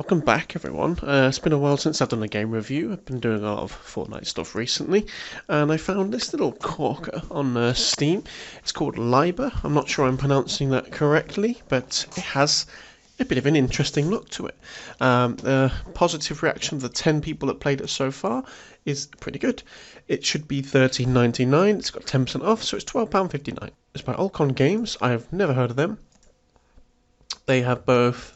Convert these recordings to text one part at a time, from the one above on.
welcome back everyone. It's been a while since I've done a game review. I've been doing a lot of Fortnite stuff recently, and I found this little corker on Steam. It's called Liber. I'm not sure I'm pronouncing that correctly, but it has a bit of an interesting look to it. The positive reaction of the 10 people that played it so far is pretty good. It should be $13.99. It's got 10% off, so it's £12.59. It's by Alcon Games. I've never heard of them. They have both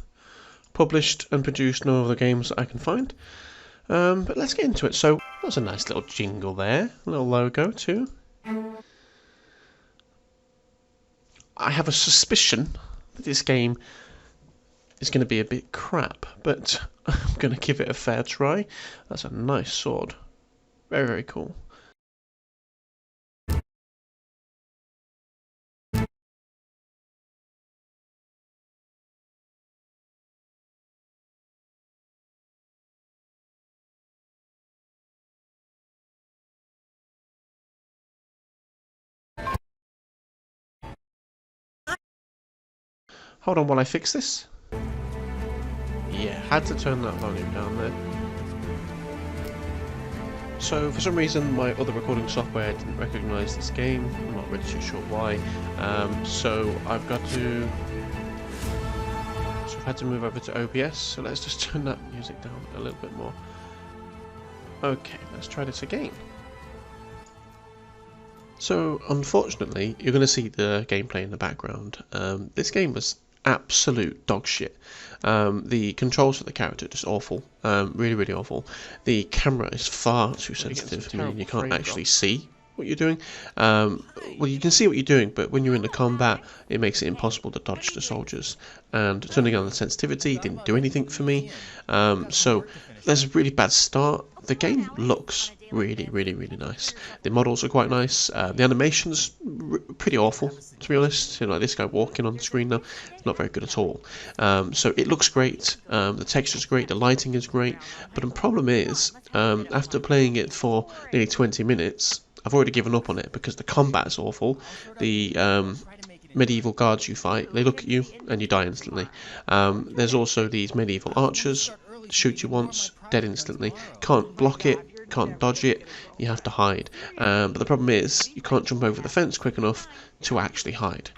published and produced no other games that I can find. But let's get into it. So that's a nice little jingle there, a little logo too. I have a suspicion that this game is going to be a bit crap, but I'm going to give it a fair try. That's a nice sword. Very, very cool. Hold on while I fix this. Yeah, had to turn that volume down there. So for some reason my other recording software didn't recognise this game. I'm not really too sure why. So I've had to move over to OBS. So let's just turn that music down a little bit more. Okay, let's try this again. So unfortunately, you're going to see the gameplay in the background. This game was absolute dog shit. The controls for the character are just awful, really, really awful. The camera is far too sensitive, meaning you can't actually see what you're doing. Well, you can see what you're doing, but when you're in the combat, it makes it impossible to dodge the soldiers. And turning on the sensitivity didn't do anything for me. So there's a really bad start. The game looks really, really, really nice. The models are quite nice. The animation's pretty awful, to be honest. You know, like this guy walking on the screen now, it's not very good at all. So it looks great. The texture's great. The lighting is great. But the problem is, after playing it for nearly 20 minutes, I've already given up on it because the combat is awful. The medieval guards you fight, they look at you and you die instantly. There's also these medieval archers, shoot you once, dead instantly. Can't block it, can't dodge it, you have to hide. But the problem is, you can't jump over the fence quick enough to actually hide.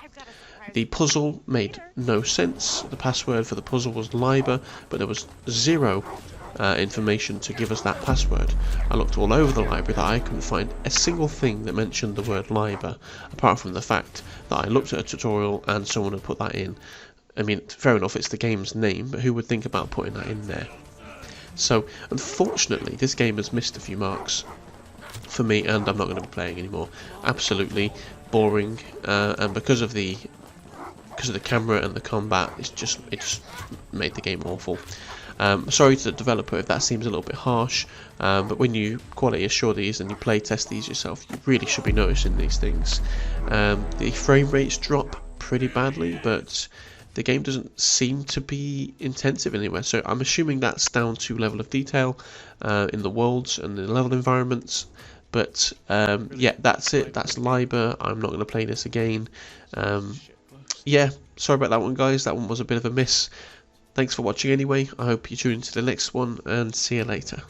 The puzzle made no sense. The password for the puzzle was Liber, but there was zero information to give us that password. I looked all over the library that I couldn't find a single thing that mentioned the word Liber, apart from the fact that I looked at a tutorial and someone had put that in. I mean, fair enough, it's the game's name, but who would think about putting that in there? So, unfortunately, this game has missed a few marks for me, and I'm not going to be playing anymore. Absolutely boring, and because of the camera and the combat, it just made the game awful. Sorry to the developer if that seems a little bit harsh, but when you quality assure these and you play test these yourself, you really should be noticing these things. The frame rates drop pretty badly, but the game doesn't seem to be intensive anywhere, so I'm assuming that's down to level of detail in the worlds and the level environments. But yeah, that's it. That's Liber. I'm not going to play this again. Yeah, sorry about that one, guys. That one was a bit of a miss. Thanks for watching anyway. I hope you tune into the next one, and see you later.